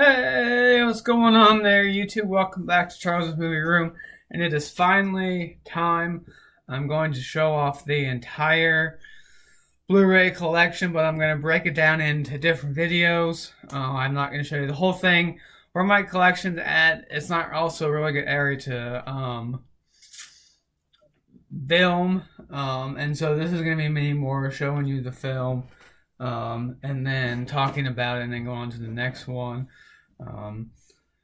Hey, what's going on there, YouTube? Welcome back to Charles's Movie Room. And it is finally time. I'm going to show off the entire Blu-ray collection, but I'm going to break it down into different videos. I'm not going to show you the whole thing. Where my collection's at, it's not also a really good area to film. And so this is going to be me more showing you the film. And then talking about it and then go on to the next one. I'm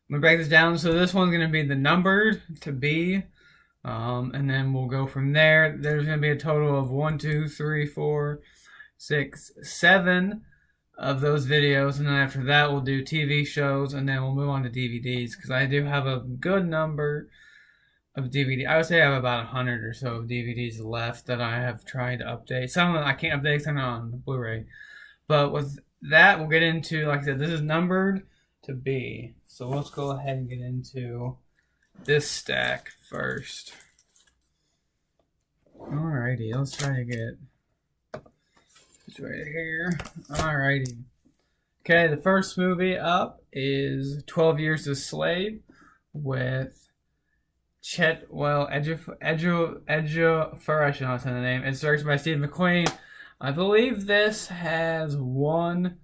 going to break this down. So this one's going to be the numbered to B. And then we'll go from there. There's going to be a total of 1, 2, 3, 4, 6, 7 of those videos. And then after that, we'll do TV shows. And then we'll move on to DVDs. Because I do have a good number of DVD. I would say I have about 100 or so of DVDs left that I have tried to update. Some of them I can't update because I'm not on Blu-ray. But with that, we'll get into, like I said, this is numbered to B. So let's go ahead and get into this stack first. Alrighty, let's try to get situated here. Alrighty. Okay, the first movie up is 12 Years a Slave with Chetwell Ejiofor, I should not say the name. It's directed by Steve McQueen. I believe this has won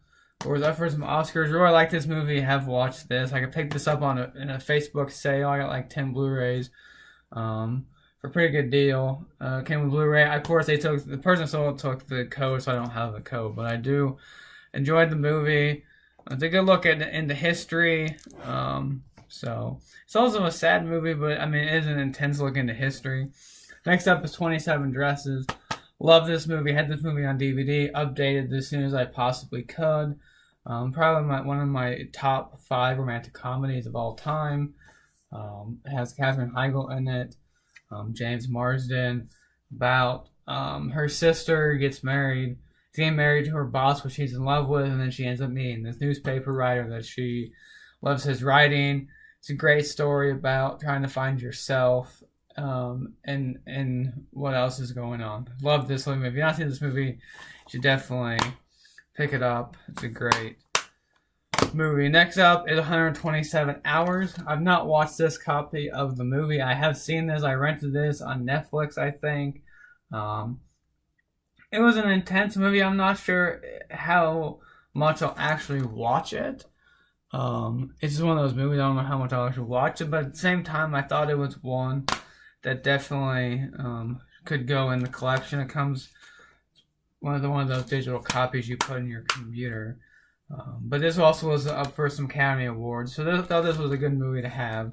or was up for some Oscars. Really like this movie. Have watched this. I could pick this up in a Facebook sale. I got like 10 Blu-rays for a pretty good deal. Came with Blu-ray. Of course, the person sold took the code, so I don't have the code. But I do enjoyed the movie. It's a good look into history. So it's also a sad movie, but I mean it is an intense look into history. Next up is 27 Dresses. Love this movie. Had this movie on DVD. Updated as soon as I possibly could. Probably one of my top 5 romantic comedies of all time. It has Katherine Heigl in it. James Marsden. About her sister gets married. She's getting married to her boss, which she's in love with, and then she ends up meeting this newspaper writer that she loves his writing. It's a great story about trying to find yourself. And what else is going on. Love this movie. If you've not seen this movie, you should definitely pick it up. It's a great movie. Next up is 127 Hours. I've not watched this copy of the movie. I have seen this. I rented this on Netflix, I think. It was an intense movie. I'm not sure how much I'll actually watch it. It's just one of those movies. I don't know how much I'll actually watch it, but at the same time, I thought it was one that definitely could go in the collection. It comes one of those digital copies you put in your computer. But this also was up for some Academy Awards, so I thought this was a good movie to have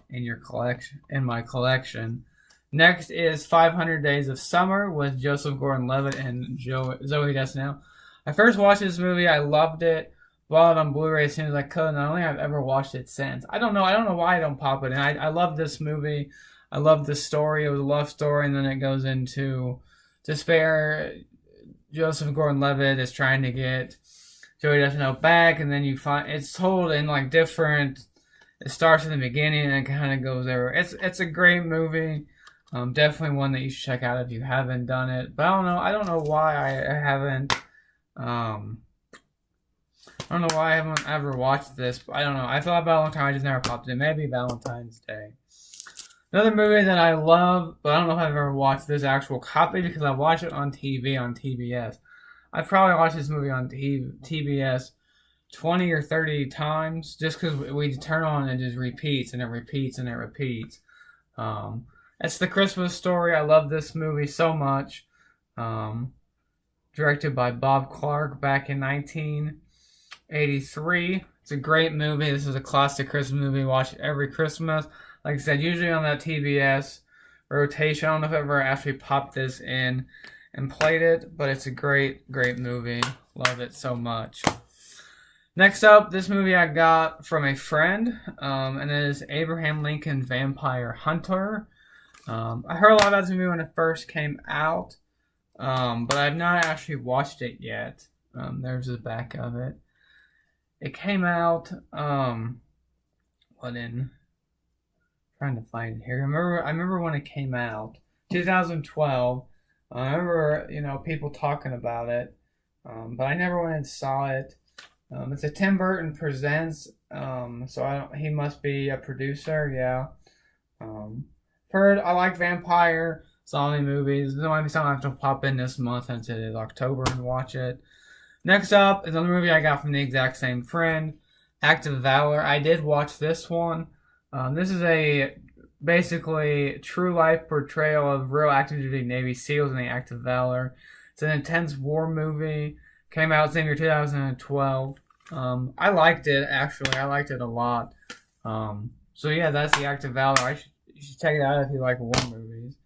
in your collection. In my collection. Next is 500 Days of Summer with Joseph Gordon-Levitt and Zoe Deschanel. I first watched this movie. I loved it. Bought it on Blu-ray as soon as I could, and I don't think I've ever watched it since. I don't know why I don't pop it in. I love this movie. I love the story. It was a love story, and then it goes into despair. Joseph Gordon-Levitt is trying to get Joey Deschanel back, and then you find it's told in like different. It starts in the beginning and it kind of goes over. It's a great movie. Definitely one that you should check out if you haven't done it. But I don't know. I don't know why I haven't. I don't know why I haven't ever watched this. But I don't know. I thought about it a long time. I just never popped it in. Maybe Valentine's Day. Another movie that I love, but I don't know if I've ever watched this actual copy because I watched it on TV on TBS. I've probably watched this movie on TBS 20 or 30 times just because we turn on and it just repeats and it repeats and it repeats. It's The Christmas Story. I love this movie so much. Directed by Bob Clark back in 1983. It's a great movie. This is a classic Christmas movie. Watch it every Christmas. Like I said, usually on that TBS rotation. I don't know if I ever actually popped this in and played it, but it's a great movie. Love it so much. Next up, this movie I got from a friend, and it is Abraham Lincoln Vampire Hunter. I heard a lot about this movie when it first came out, but I've not actually watched it yet. There's the back of it. It came out, trying to find it here. I remember when it came out, 2012. I remember, people talking about it, but I never went and saw it. It's a Tim Burton presents. He must be a producer. Yeah. Heard I like vampire zombie movies. There might be something I have to pop in this month since it is October and watch it. Next up is another movie I got from the exact same friend, Act of Valor. I did watch this one. This is a basically true life portrayal of real active duty Navy SEALs in the Act of Valor. It's an intense war movie. Came out in the year 2012. I liked it actually. I liked it a lot. So yeah, that's the Act of Valor. You should check it out if you like war movies.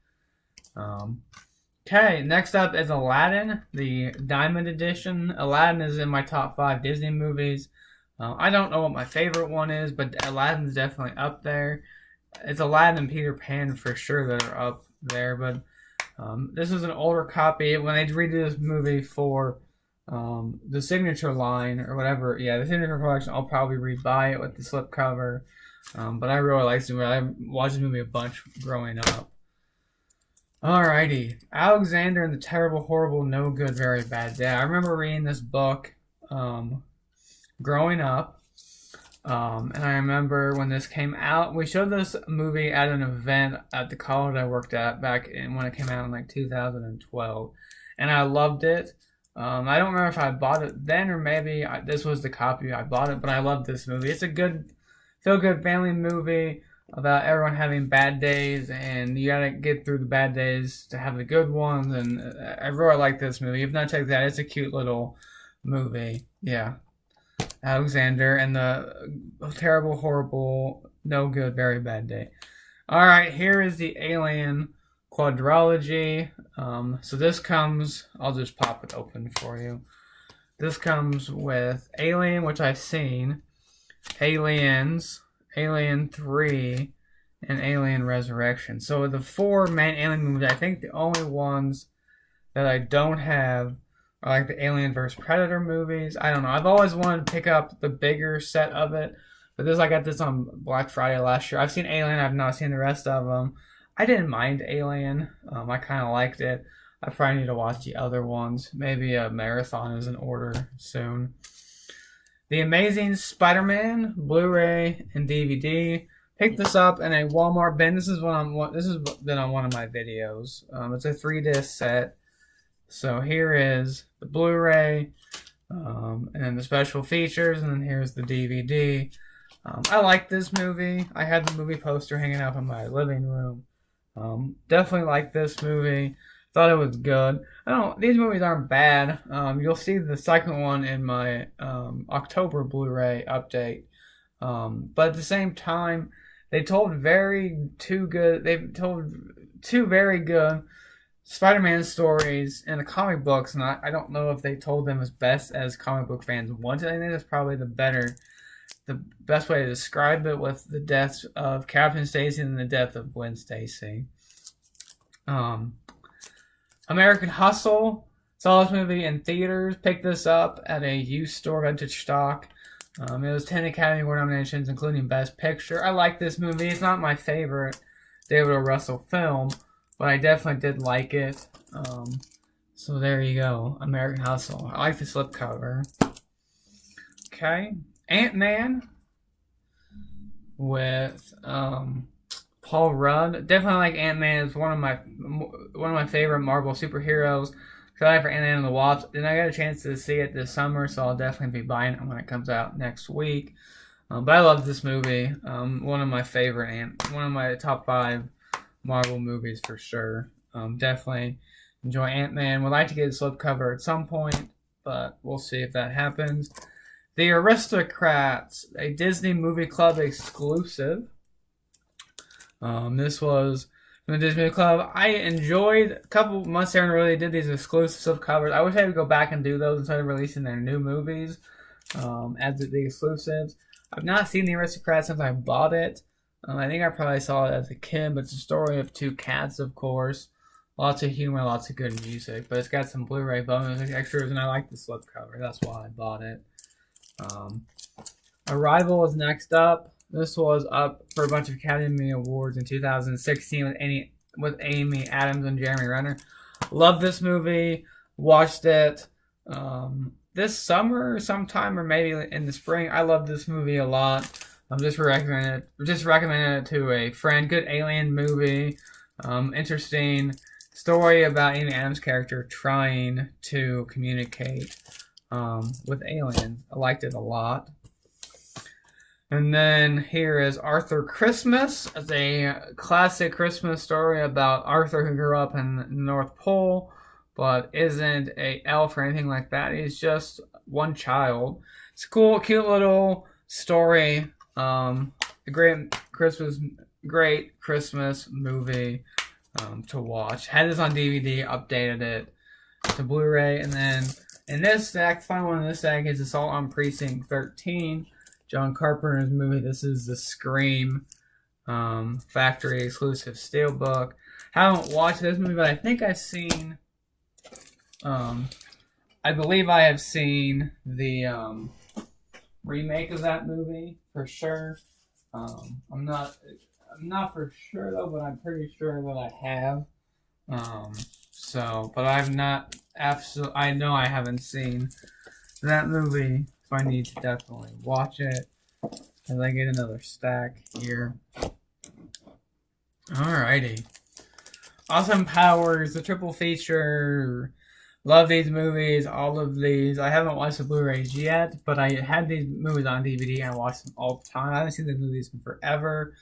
Okay, next up is Aladdin, the Diamond Edition. Aladdin is in my top 5 Disney movies. I don't know what my favorite one is, but Aladdin's definitely up there. It's Aladdin and Peter Pan for sure that are up there, but this is an older copy. When they redo this movie for the signature line or whatever, yeah, the signature collection, I'll probably rebuy it with the slipcover. But I really like this movie. I watched this movie a bunch growing up. Alrighty, Alexander and the Terrible, Horrible, No Good, Very Bad Day. I remember reading this book growing up, and I remember when this came out. We showed this movie at an event at the college I worked at back when it came out in like 2012, and I loved it. I don't remember if I bought it then or maybe this was the copy I bought it, but I loved this movie. It's a good, feel-good family movie about everyone having bad days, and you gotta get through the bad days to have the good ones, and I really like this movie. If not, check that out. It's a cute little movie. Yeah. Alexander and the Terrible, Horrible, No Good, Very Bad Day. Alright, here is the Alien quadrilogy. So this comes, I'll just pop it open for you. This comes with Alien, which I've seen, Aliens, Alien 3, and Alien Resurrection. So the 4 main Alien movies, I think the only ones that I don't have are like the Alien vs. Predator movies. I don't know. I've always wanted to pick up the bigger set of it, but I got this on Black Friday last year. I've seen Alien. I've not seen the rest of them. I didn't mind Alien. I kind of liked it. I probably need to watch the other ones. Maybe a marathon is in order soon. The Amazing Spider-Man Blu-ray and DVD. Picked this up in a Walmart bin. This has been on one of my videos. It's a 3-disc set. So here is the Blu-ray, and then the special features, and then here's the DVD. I like this movie. I had the movie poster hanging up in my living room. Definitely like this movie. Thought it was good. These movies aren't bad. You'll see the second one in my October Blu-ray update. But at the same time, they told two very good Spider-Man stories in the comic books, and I don't know if they told them as best as comic book fans wanted. I think that's probably the best way to describe it, with the deaths of Captain Stacy and the death of Gwen Stacy. American Hustle. Saw this movie in theaters. Picked this up at a used store, vintage stock. It was 10 Academy Award nominations, including Best Picture. I like this movie. It's not my favorite David O. Russell film, but I definitely did like it. So there you go. American Hustle. I like the slipcover. Okay. Ant-Man with Paul Rudd. Definitely like Ant-Man. It's one of my favorite Marvel superheroes. Excited for Ant-Man and the Wasp. And I got a chance to see it this summer, so I'll definitely be buying it when it comes out next week. But I love this movie. One of my top 5 Marvel movies for sure. Definitely enjoy Ant-Man. Would like to get a slipcover at some point, but we'll see if that happens. The Aristocrats, a Disney Movie Club exclusive. This was from the Disney Movie Club. I enjoyed a couple months there when they did these exclusive covers. I wish I would go back and do those instead of releasing their new movies as the exclusives. I've not seen the Aristocrats since I bought it. I think I probably saw it as a kid, but it's a story of 2 cats, of course. Lots of humor, lots of good music, but it's got some Blu-ray bonus extras, and I like the slipcover. That's why I bought it. Arrival is next up. This was up for a bunch of Academy Awards in 2016 with Amy Adams and Jeremy Renner. Love this movie. Watched it. this summer sometime, or maybe in the spring. I love this movie a lot. I'm just recommending it to a friend. Good alien movie. Interesting story about Amy Adams' character trying to communicate with aliens. I liked it a lot. And then here is Arthur Christmas. It's a classic Christmas story about Arthur who grew up in the North Pole, but isn't a elf or anything like that. He's just one child. It's a cool, cute little story. A great Christmas movie to watch. Had this on DVD, updated it to Blu-ray, and then in this stack, final one in this stack is Assault on Precinct 13. John Carpenter's movie. This is the Scream factory exclusive steelbook. Haven't watched this movie, but I think I've seen. I believe I have seen the remake of that movie for sure. I'm not for sure though, but I'm pretty sure that I have. But I've not absolutely. I know I haven't seen that movie. So I need to definitely watch it as I get another stack here. Alrighty. Austin Powers, the triple feature. Love these movies, all of these. I haven't watched the Blu-rays yet, but I had these movies on DVD and I watched them all the time. I haven't seen these movies in forever.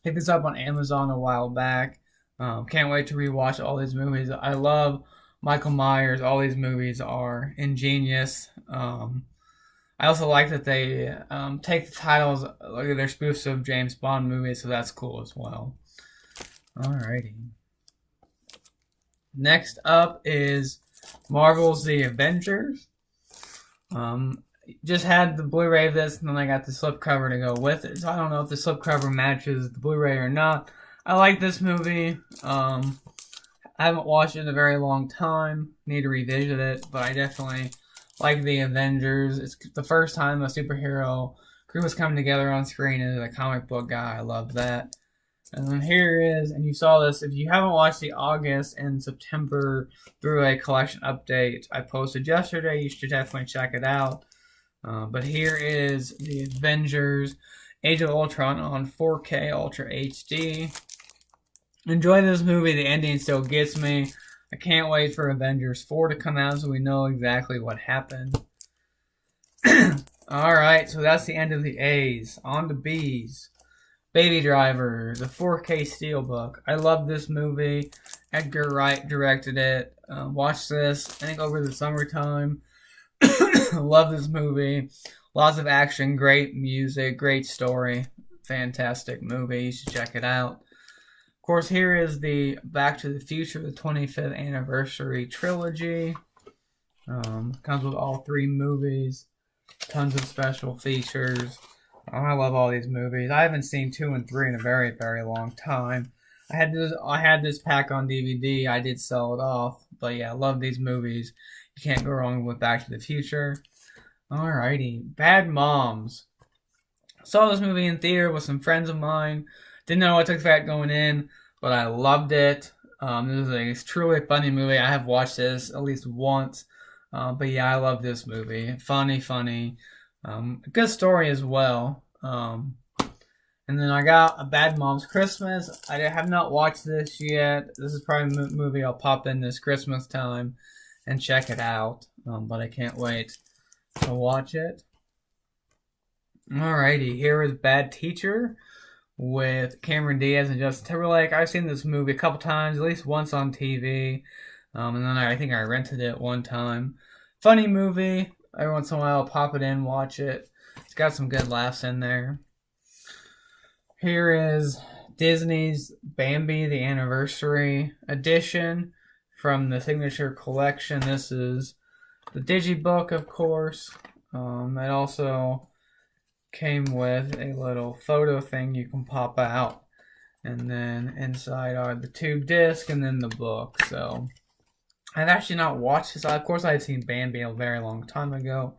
Picked this up on Amazon a while back. Can't wait to rewatch all these movies. I love Michael Myers. All these movies are ingenious. I also like that they take the titles, like they're spoofs of James Bond movies, so that's cool as well. Alrighty. Next up is Marvel's The Avengers. Just had the Blu-ray of this, and then I got the slipcover to go with it. So I don't know if the slipcover matches the Blu-ray or not. I like this movie. I haven't watched it in a very long time. Need to revisit it, but I definitely like The Avengers. It's the first time a superhero group is coming together on screen as a comic book guy. I love that. And then here is, and you saw this, if you haven't watched the August and September Blu-ray collection update I posted yesterday, you should definitely check it out. But here is The Avengers Age of Ultron on 4K Ultra HD. Enjoy this movie. The ending still gets me. I can't wait for Avengers 4 to come out so we know exactly what happened. Alright, so that's the end of the A's. On to B's. Baby Driver, the 4K Steelbook. I love this movie. Edgar Wright directed it. Watched this, I think, over the summertime. Love this movie. Lots of action, great music, great story. Fantastic movie. You should check it out. Of course, here is the Back to the Future, the 25th anniversary trilogy. Comes with all 3 movies. Tons of special features. I love all these movies. I haven't seen 2 and 3 in a very, very long time. I had this pack on DVD. I did sell it off. But yeah, I love these movies. You can't go wrong with Back to the Future. Alrighty. Bad Moms. Saw this movie in theater with some friends of mine. Didn't know what to expect going in, but I loved it. This is a truly funny movie. I have watched this at least once. But yeah, I love this movie. Funny. Good story as well. And then I got A Bad Mom's Christmas. I have not watched this yet. This is probably a movie I'll pop in this Christmas time and check it out. But I can't wait to watch it. Alrighty, here is Bad Teacher with Cameron Diaz and Justin Timberlake. I've seen this movie a couple times, at least once on TV. And then I think I rented it one time. Funny movie. Every once in a while I'll pop it in, watch it. It's got some good laughs in there. Here is Disney's Bambi, the Anniversary Edition from the Signature Collection. This is the Digibook, of course. It also came with a little photo thing you can pop out. And then inside are the 2 discs and then the book. So I've actually not watched this. Of course, I had seen Bambi a very long time ago.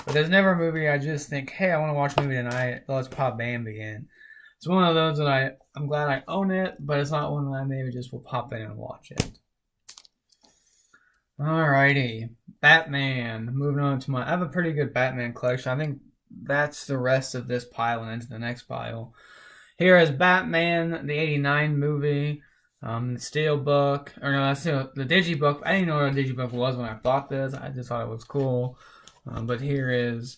But there's never a movie I just think, hey, I want to watch a movie tonight. Let's pop Bambi in. It's one of those that I'm glad I own it, but it's not one that I maybe just will pop in and watch it. Alrighty, Batman. Moving on to I have a pretty good Batman collection. I think that's the rest of this pile and into the next pile. Here is Batman, the '89 movie, the Steelbook, or no, that's the Digibook. I didn't know what a Digibook was when I bought this. I just thought it was cool. But here is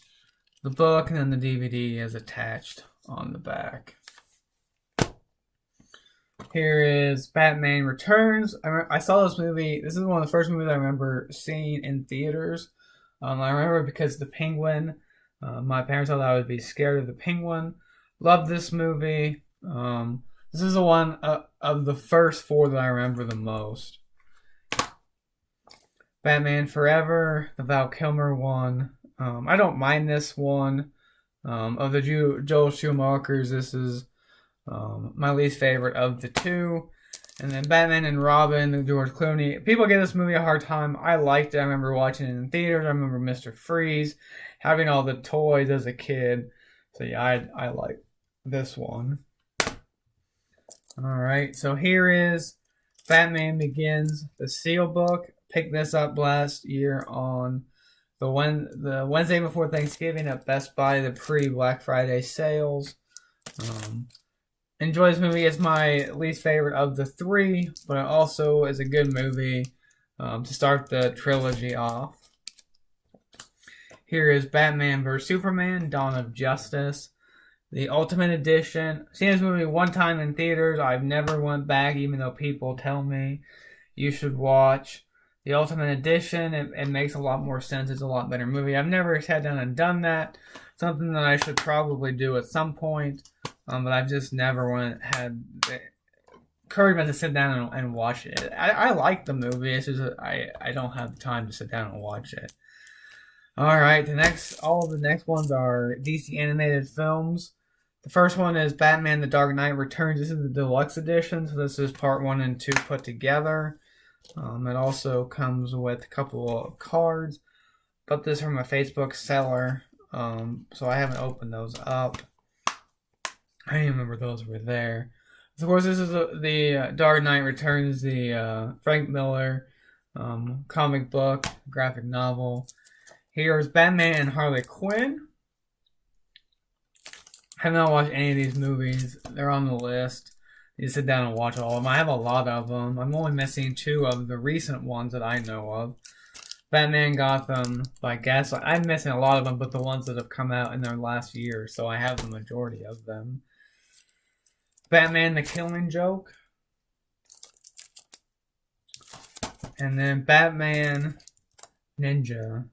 the book, and then the DVD is attached on the back. Here is Batman Returns. I saw this movie. This is one of the first movies I remember seeing in theaters. I remember because the Penguin. My parents thought I would be scared of the Penguin. Loved this movie. This is the one of the first four that I remember the most. Batman Forever, the Val Kilmer one. I don't mind this one. Of the Joel Schumachers, this is my least favorite of the two. And then Batman and Robin, the George Clooney. People give this movie a hard time. I liked it. I remember watching it in theaters. I remember Mr. Freeze, having all the toys as a kid. So yeah, I like this one. Alright, so here is Batman Begins, the Steelbook. Picked this up last year on the Wednesday before Thanksgiving at Best Buy, the pre-Black Friday sales. Enjoy this movie. It's my least favorite of the three, but it also is a good movie to start the trilogy off. Here is Batman vs. Superman, Dawn of Justice, the Ultimate Edition. Seen this movie one time in theaters. I've never went back, even though people tell me you should watch the Ultimate Edition. It makes a lot more sense. It's a lot better movie. I've never sat down and done that. Something that I should probably do at some point. But I've just never had the encouragement to sit down and watch it. I like the movie. It's just I don't have the time to sit down and watch it. All right, all the next ones are DC animated films. The first one is Batman: The Dark Knight Returns. This is the deluxe edition, so this is part 1 and 2 put together. It also comes with a couple of cards. Got this from a Facebook seller, so I haven't opened those up. I didn't remember those were there. Of course, this is the Dark Knight Returns, the Frank Miller comic book, graphic novel. Here's Batman and Harley Quinn. I have not watched any of these movies. They're on the list. You sit down and watch all of them. I have a lot of them. I'm only missing 2 of the recent ones that I know of. Batman Gotham by Gaslight. I'm missing a lot of them, but the ones that have come out in their last year, so I have the majority of them. Batman the Killing Joke. And then Batman Ninja.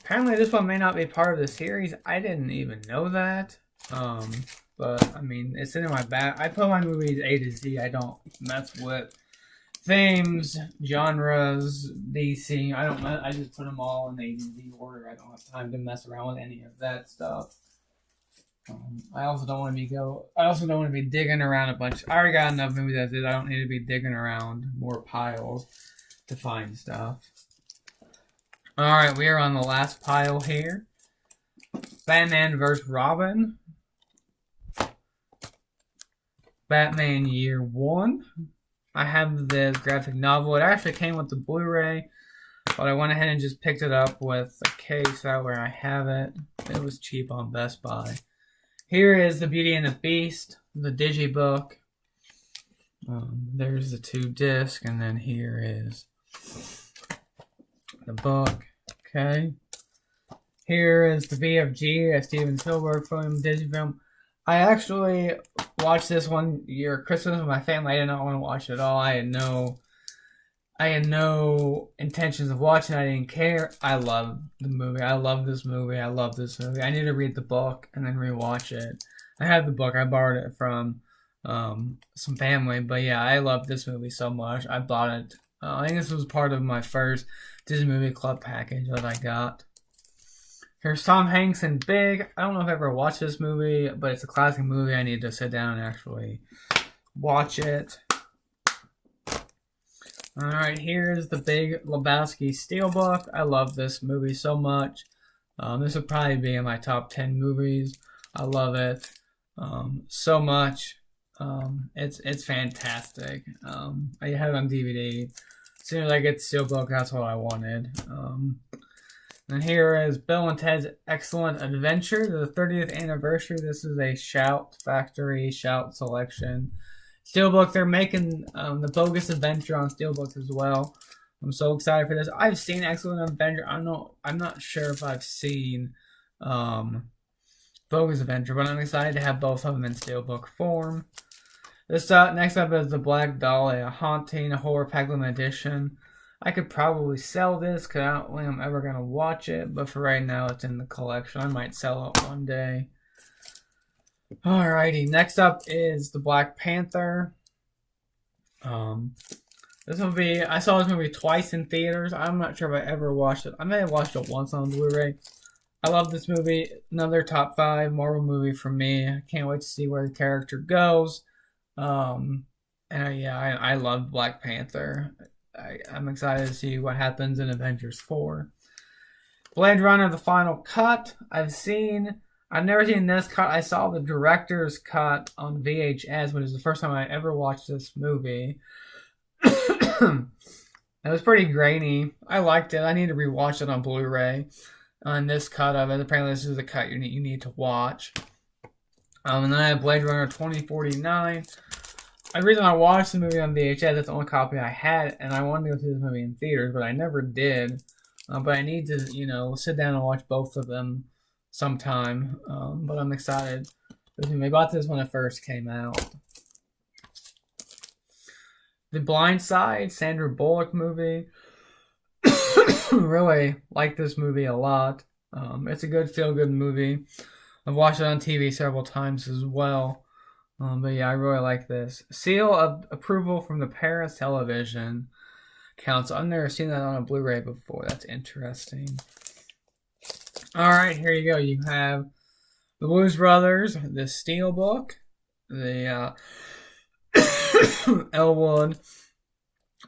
Apparently this one may not be part of the series. I didn't even know that. But I mean, it's in my bag. I put my movies A to Z. I don't mess with themes, genres, DC. I just put them all in A to Z order. I don't have time to mess around with any of that stuff. I also don't want to be digging around a bunch. I already got enough movies as is. I don't need to be digging around more piles to find stuff. Alright, we are on the last pile here. Batman vs. Robin. Batman Year 1. I have this graphic novel. It actually came with the Blu-ray, but I went ahead and just picked it up with a case that where I have it. It was cheap on Best Buy. Here is The Beauty and the Beast, the Digibook. There's the 2 discs, and then here is the book. Okay. Here is the BFG, a Steven Spielberg film, Digifilm. I actually watched this one year at Christmas with my family. I did not want to watch it at all. I had no intentions of watching it. I didn't care. I love the movie. I love this movie. I need to read the book and then rewatch it. I have the book. I borrowed it from some family. But yeah, I love this movie so much. I bought it. I think this was part of my first Disney Movie Club package that I got. Here's Tom Hanks in Big. I don't know if I ever watched this movie, but it's a classic movie. I need to sit down and actually watch it. Alright, here's the Big Lebowski Steelbook. I love this movie so much. This would probably be in my top 10 movies. I love it so much. It's fantastic. I have it on DVD. As soon as I get the Steelbook, that's what I wanted. And here is Bill and Ted's Excellent Adventure, the 30th anniversary. This is a Shout Factory Shout selection. Steelbook, they're making the Bogus Adventure on Steelbook as well. I'm so excited for this. I've seen Excellent Adventure. I'm not sure if I've seen Bogus Adventure, but I'm excited to have both of them in Steelbook form. This next up is the Black Doll, a haunting horror pack limited edition. I could probably sell this because I don't think I'm ever going to watch it. But for right now, it's in the collection. I might sell it one day. Alrighty. Next up is the Black Panther. This movie, I saw this movie twice in theaters. I'm not sure if I ever watched it. I may have watched it once on Blu-ray. I love this movie. Another top 5 Marvel movie for me. I can't wait to see where the character goes. And I love Black Panther. I'm excited to see what happens in Avengers 4. Blade Runner, the final cut. I've never seen this cut. I saw the director's cut on VHS, which is the first time I ever watched this movie. It was pretty grainy. I liked it. I need to rewatch it on Blu-ray. On this cut of it, apparently this is the cut you need to watch. And then I have Blade Runner 2049. The reason I watched the movie on VHS, that's the only copy I had, and I wanted to go see this movie in theaters, but I never did. But I need to, sit down and watch both of them sometime. But I'm excited. I bought this when it first came out. The Blind Side, Sandra Bullock movie. Really like this movie a lot. It's a good feel-good movie. I've watched it on TV several times as well. But yeah, I really like this. Seal of approval from the Paris Television Council. I've never seen that on a Blu-ray before. That's interesting. Alright, here you go. You have the Blues Brothers, the Steelbook, the Elwood,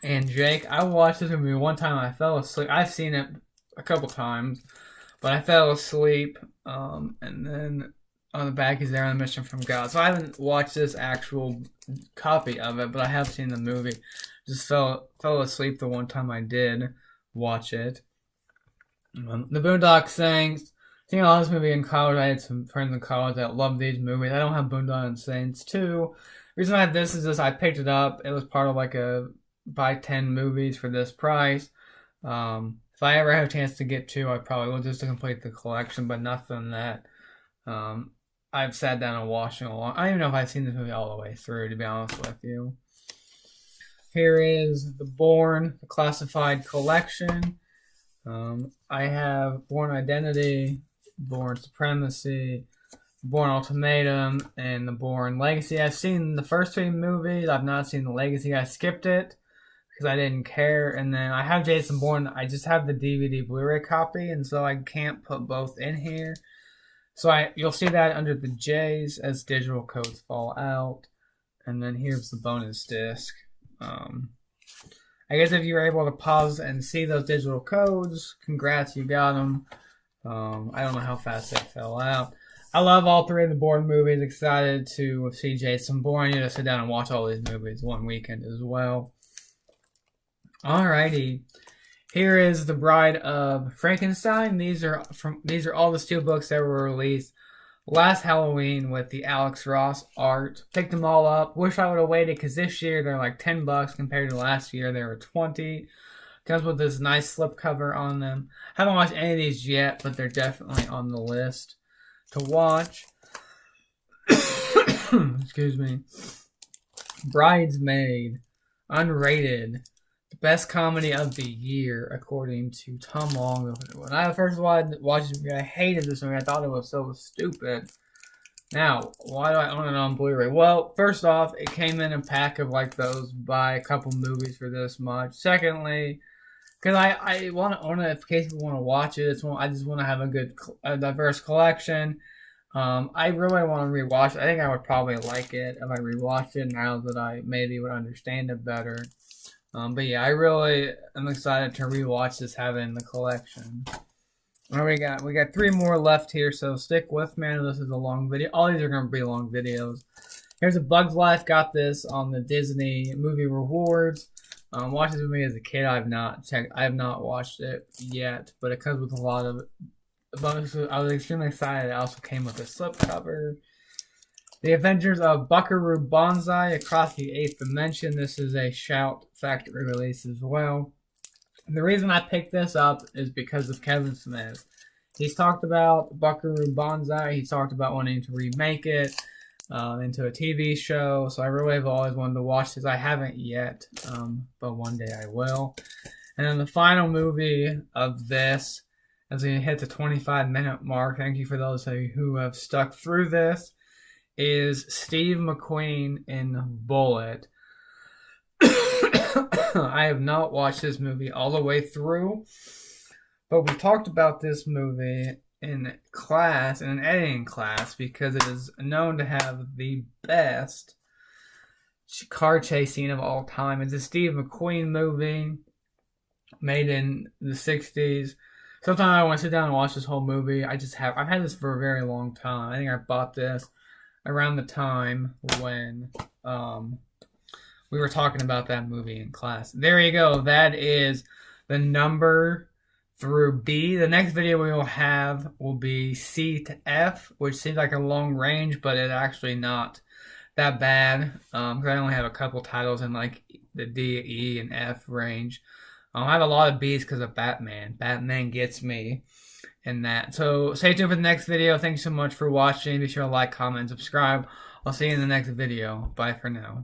and Jake. I watched this movie one time. I fell asleep. I've seen it a couple times, but I fell asleep. And then on the back is there on a mission from God. So I haven't watched this actual copy of it, but I have seen the movie. Just fell asleep the one time I did watch it. The Boondock Saints. Seeing a lot of this movie in college, I had some friends in college that loved these movies. I don't have Boondock Saints 2. The reason I have this is just I picked it up. It was part of like a buy 10 movies for this price. If I ever have a chance to get 2, I probably will just to complete the collection, but nothing that I've sat down and watched it along. I don't even know if I've seen this movie all the way through, to be honest with you. Here is The Bourne, the Classified Collection. I have Bourne Identity, Bourne Supremacy, Bourne Ultimatum, and The Bourne Legacy. I've seen the first 3 movies. I've not seen the Legacy. I skipped it because I didn't care. And then I have Jason Bourne. I just have the DVD Blu-ray copy, and so I can't put both in here. So you'll see that under the J's as digital codes fall out. And then here's the bonus disc. I guess if you were able to pause and see those digital codes, congrats, you got them. I don't know how fast they fell out. I love all 3 of the Bourne movies. Excited to see Jason Bourne. I need to sit down and watch all these movies one weekend as well. Alrighty. Here is The Bride of Frankenstein. These are all the steelbooks that were released last Halloween with the Alex Ross art. Picked them all up. Wish I would have waited because this year they're like $10 compared to last year. They were $20. Comes with this nice slipcover on them. Haven't watched any of these yet, but they're definitely on the list to watch. Excuse me. Bridesmaid, unrated. Best comedy of the year, according to Tom Long. When I first watched this movie, I hated this movie. I thought it was so stupid. Now, why do I own it on Blu-ray? Well, first off, it came in a pack of like those, buy a couple movies for this much. Secondly, because I want to own it in case people want to watch it. I just want to have a diverse collection. I really want to rewatch it. I think I would probably like it if I rewatched it now that I maybe would understand it better. But yeah, I really am excited to rewatch this, have it in the collection. What we got? We got 3 more left here, so stick with me. I know this is a long video. All these are going to be long videos. Here's A Bug's Life. Got this on the Disney Movie Rewards. Watched this movie as a kid. I have not watched it yet, but it comes with a lot of bonus. I was extremely excited. It also came with a slipcover. The Adventures of Buckaroo Banzai Across the Eighth Dimension. This is a Shout Factory release as well. The reason I picked this up is because of Kevin Smith. He's talked about Buckaroo Banzai. He's talked about wanting to remake it into a TV show. So I really have always wanted to watch this. I haven't yet, but one day I will. And then the final movie of this, as we hit the 25-minute mark, thank you for those of you who have stuck through this, is Steve McQueen in Bullet. I have not watched this movie all the way through, but we talked about this movie in class, in an editing class, because it is known to have the best car chase scene of all time. It's a Steve McQueen movie made in the 60s. Sometimes I want to sit down and watch this whole movie. I've had this for a very long time. I think I bought this around the time when we were talking about that movie in class. There you go. That is the number through B. The next video we will have will be C to F, which seems like a long range, but it's actually not that bad. Because I only have a couple titles in like the D, E, and F range. I have a lot of B's because of Batman. Batman gets me in that. So stay tuned for the next video. Thanks so much for watching. Be sure to like, comment, and subscribe. I'll see you in the next video. Bye for now.